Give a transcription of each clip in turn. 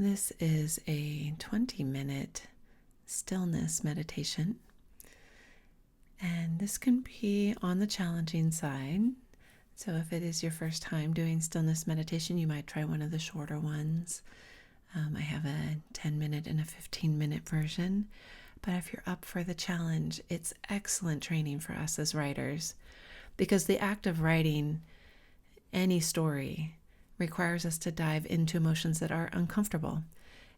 This is a 20-minute stillness meditation, and this can be on the challenging side. So if it is your first time doing stillness meditation, you might try one of the shorter ones. I have a 10-minute and a 15-minute version, but if you're up for the challenge, it's excellent training for us as writers, because the act of writing any story requires us to dive into emotions that are uncomfortable,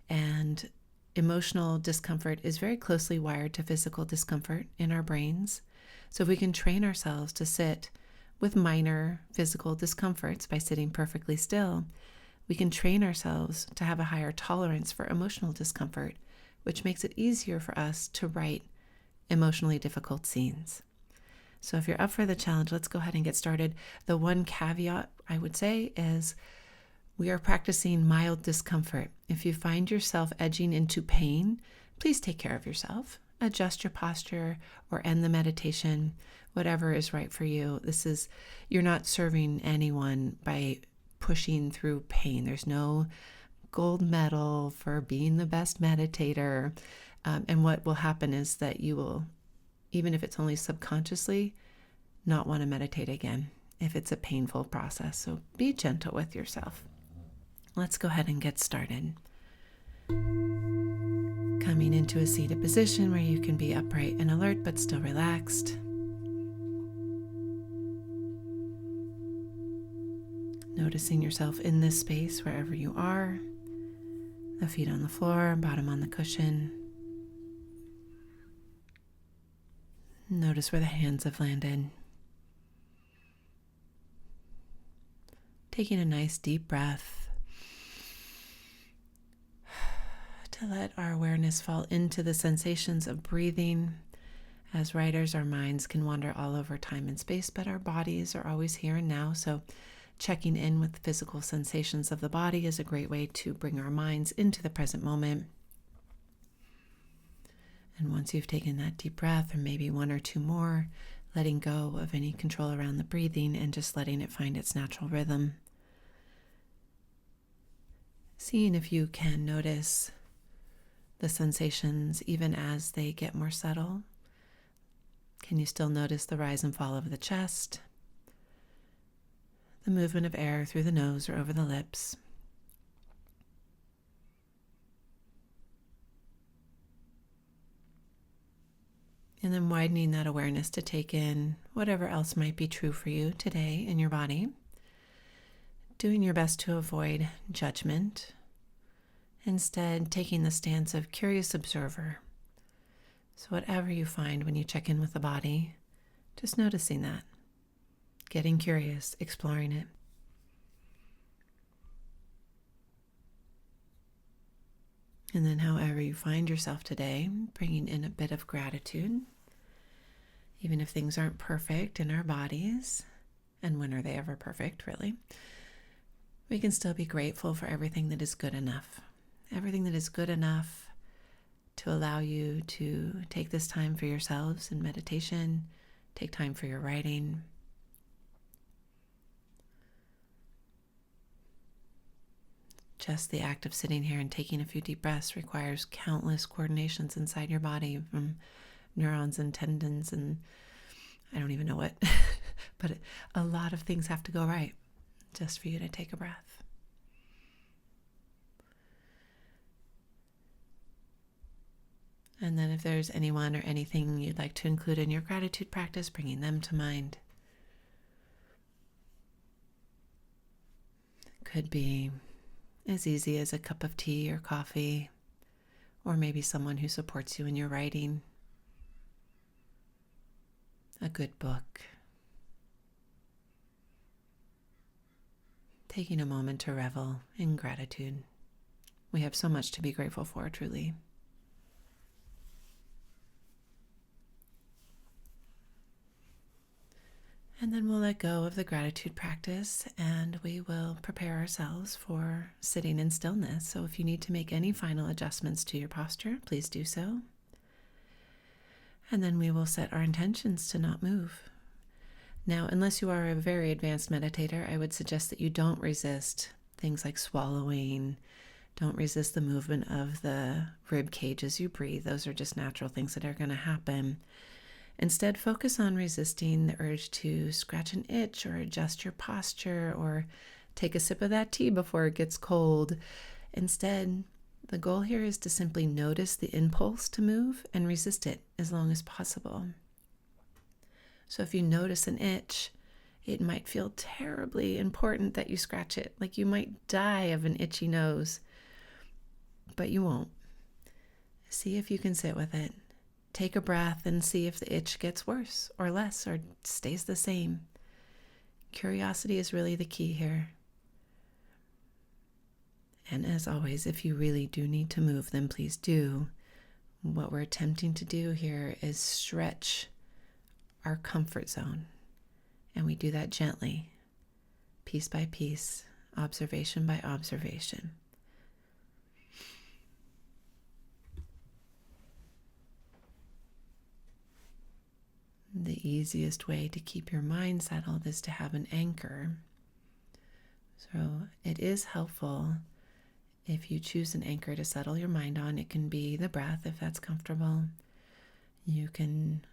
and emotional discomfort is very closely wired to physical discomfort in our brains. So if we can train ourselves to sit with minor physical discomforts by sitting perfectly still, we can train ourselves to have a higher tolerance for emotional discomfort, which makes it easier for us to write emotionally difficult scenes. So if you're up for the challenge, let's go ahead and get started. The one caveat I would say is we are practicing mild discomfort. If you find yourself edging into pain, please take care of yourself. Adjust your posture or end the meditation, whatever is right for you. You're not serving anyone by pushing through pain. There's no gold medal for being the best meditator. And what will happen is that you will, even if it's only subconsciously, not want to meditate again if it's a painful process. So be gentle with yourself. Let's go ahead and get started. Coming into a seated position where you can be upright and alert but still relaxed. Noticing yourself in this space wherever you are. The feet on the floor, bottom on the cushion. Notice where the hands have landed. Taking a nice deep breath to let our awareness fall into the sensations of breathing. As writers, our minds can wander all over time and space, but our bodies are always here and now. So checking in with physical sensations of the body is a great way to bring our minds into the present moment. And once you've taken that deep breath, or maybe one or two more, letting go of any control around the breathing and just letting it find its natural rhythm. Seeing if you can notice the sensations even as they get more subtle. Can you still notice the rise and fall of the chest? The movement of air through the nose or over the lips. And then widening that awareness to take in whatever else might be true for you today in your body. Doing your best to avoid judgment. Instead, taking the stance of curious observer. So whatever you find when you check in with the body, just noticing that. Getting curious, exploring it. And then however you find yourself today, bringing in a bit of gratitude. Even if things aren't perfect in our bodies, and when are they ever perfect, really? We can still be grateful for everything that is good enough. Everything that is good enough to allow you to take this time for yourselves in meditation, take time for your writing. Just the act of sitting here and taking a few deep breaths requires countless coordinations inside your body, from neurons and tendons and I don't even know what, but a lot of things have to go right just for you to take a breath. And then if there's anyone or anything you'd like to include in your gratitude practice, bringing them to mind. It could be as easy as a cup of tea or coffee, or maybe someone who supports you in your writing. A good book. Taking a moment to revel in gratitude. We have so much to be grateful for, truly. And then we'll let go of the gratitude practice and we will prepare ourselves for sitting in stillness. So if you need to make any final adjustments to your posture, please do so. And then we will set our intentions to not move. Now, unless you are a very advanced meditator, I would suggest that you don't resist things like swallowing, Don't resist the movement of the rib cage as you breathe. Those are just natural things that are going to happen. Instead, focus on resisting the urge to scratch an itch or adjust your posture or take a sip of that tea before it gets cold. Instead, the goal here is to simply notice the impulse to move and resist it as long as possible. So if you notice an itch, it might feel terribly important that you scratch it, like you might die of an itchy nose, but you won't. See if you can sit with it. Take a breath and see if the itch gets worse or less or stays the same. Curiosity is really the key here. And as always, if you really do need to move, then please do. What we're attempting to do here is stretch our comfort zone. And we do that gently, piece by piece, observation by observation. The easiest way to keep your mind settled is to have an anchor. So it is helpful if you choose an anchor to settle your mind on. It can be the breath if that's comfortable. You can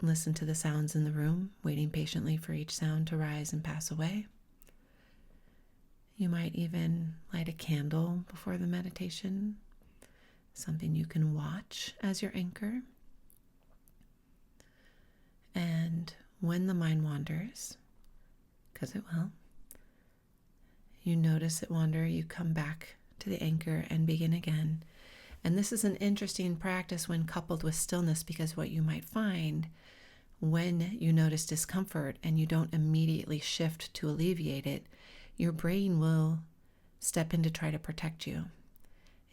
listen to the sounds in the room, waiting patiently for each sound to rise and pass away. You might even light a candle before the meditation, something you can watch as your anchor. And when the mind wanders, because it will, you notice it wander, you come back to the anchor and begin again. And this is an interesting practice when coupled with stillness, because what you might find when you notice discomfort and you don't immediately shift to alleviate it, your brain will step in to try to protect you.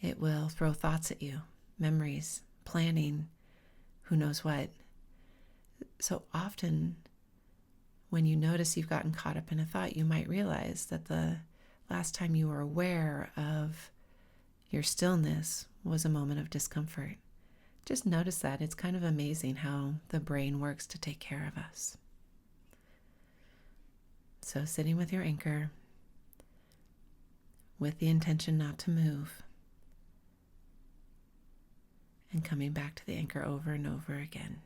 It will throw thoughts at you, memories, planning, who knows what. So often when you notice you've gotten caught up in a thought, you might realize that the last time you were aware of your stillness was a moment of discomfort. Just notice that. It's kind of amazing how the brain works to take care of us. So sitting with your anchor, with the intention not to move, and coming back to the anchor over and over again.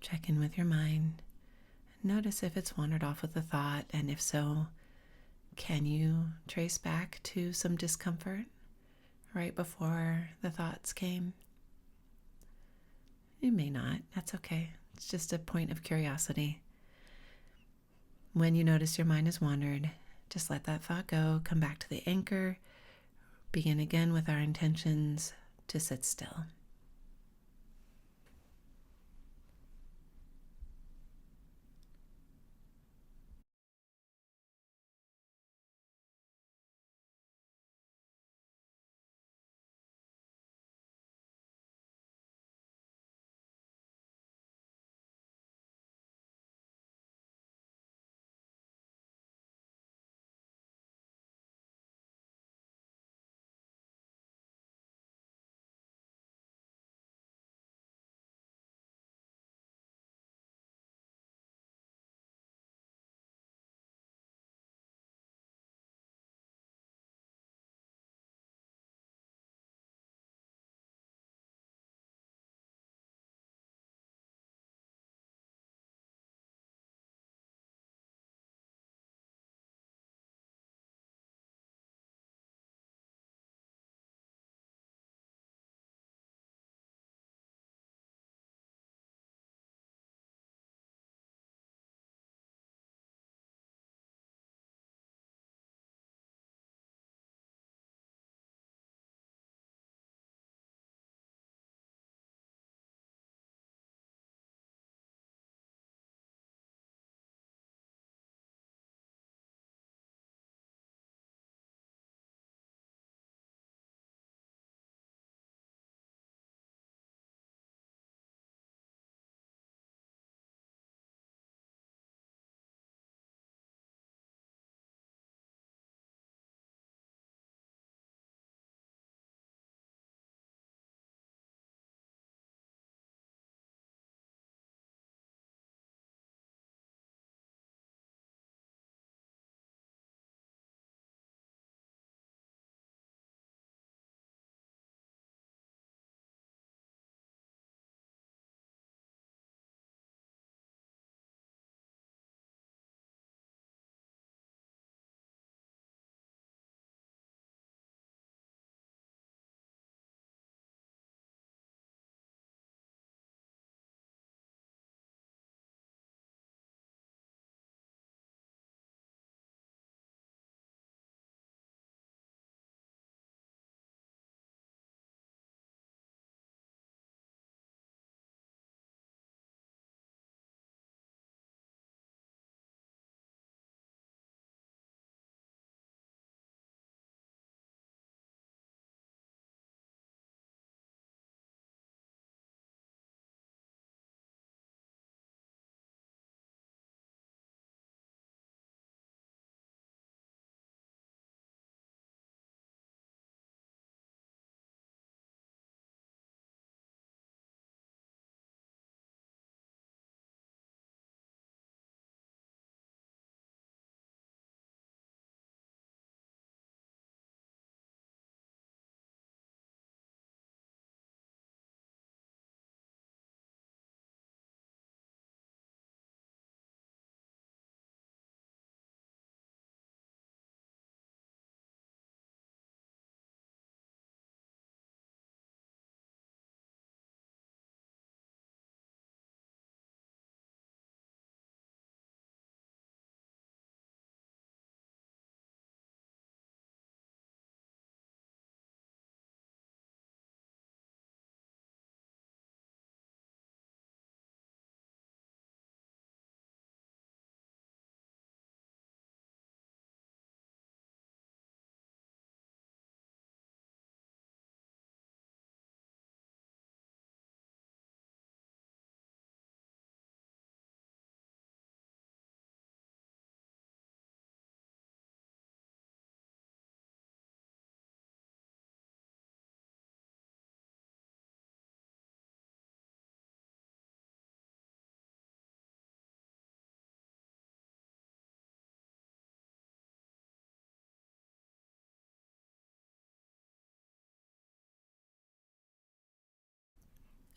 Check in with your mind. Notice if it's wandered off with a thought, and if so, can you trace back to some discomfort right before the thoughts came? You may not. That's okay. It's just a point of curiosity. When you notice your mind has wandered, just let that thought go. Come back to the anchor. Begin again with our intentions to sit still.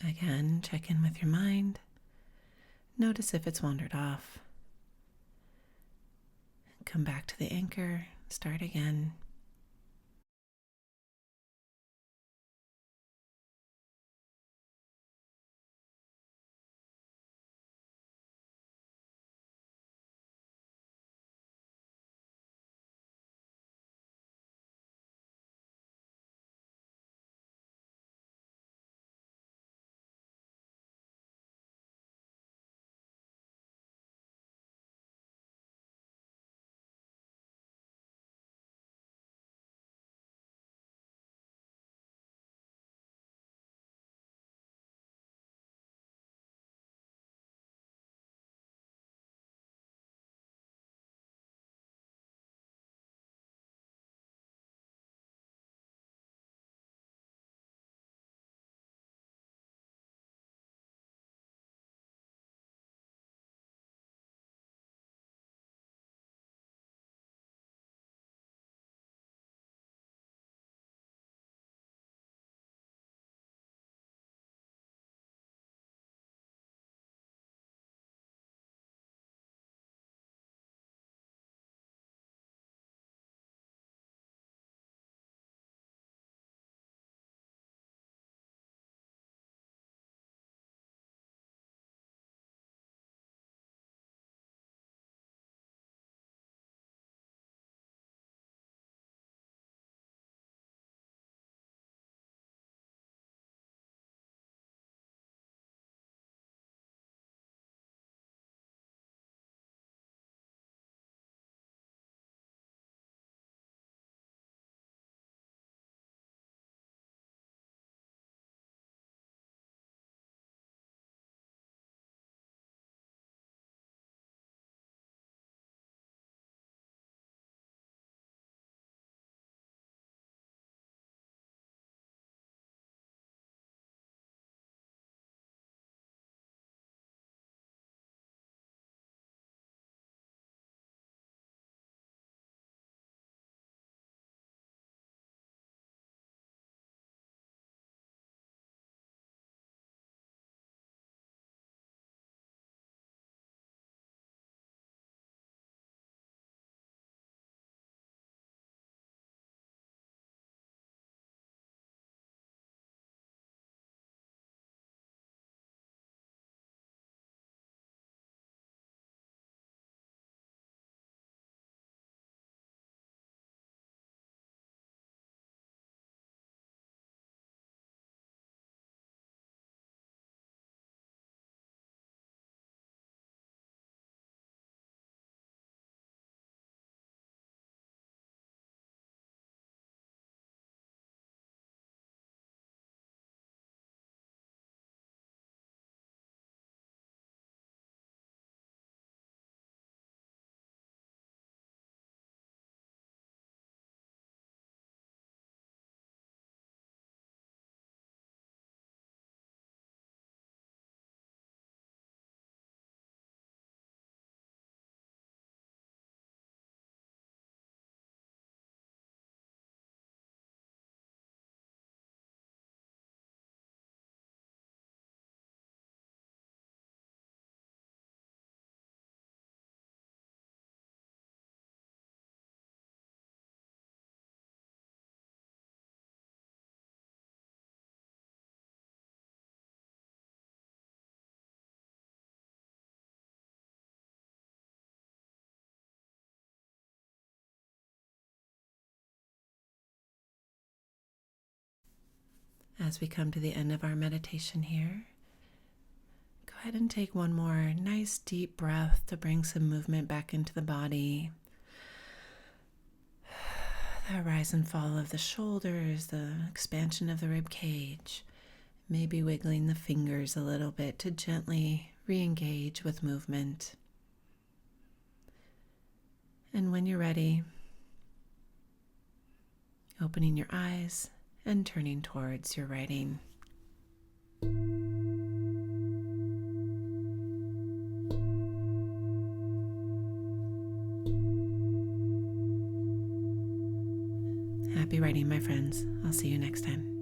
Again, check in with your mind. Notice if it's wandered off. Come back to the anchor, start again. As we come to the end of our meditation here, go ahead and take one more nice deep breath to bring some movement back into the body. The rise and fall of the shoulders, the expansion of the rib cage, maybe wiggling the fingers a little bit to gently re-engage with movement. And when you're ready, opening your eyes and turning towards your writing. Happy writing, my friends. I'll see you next time.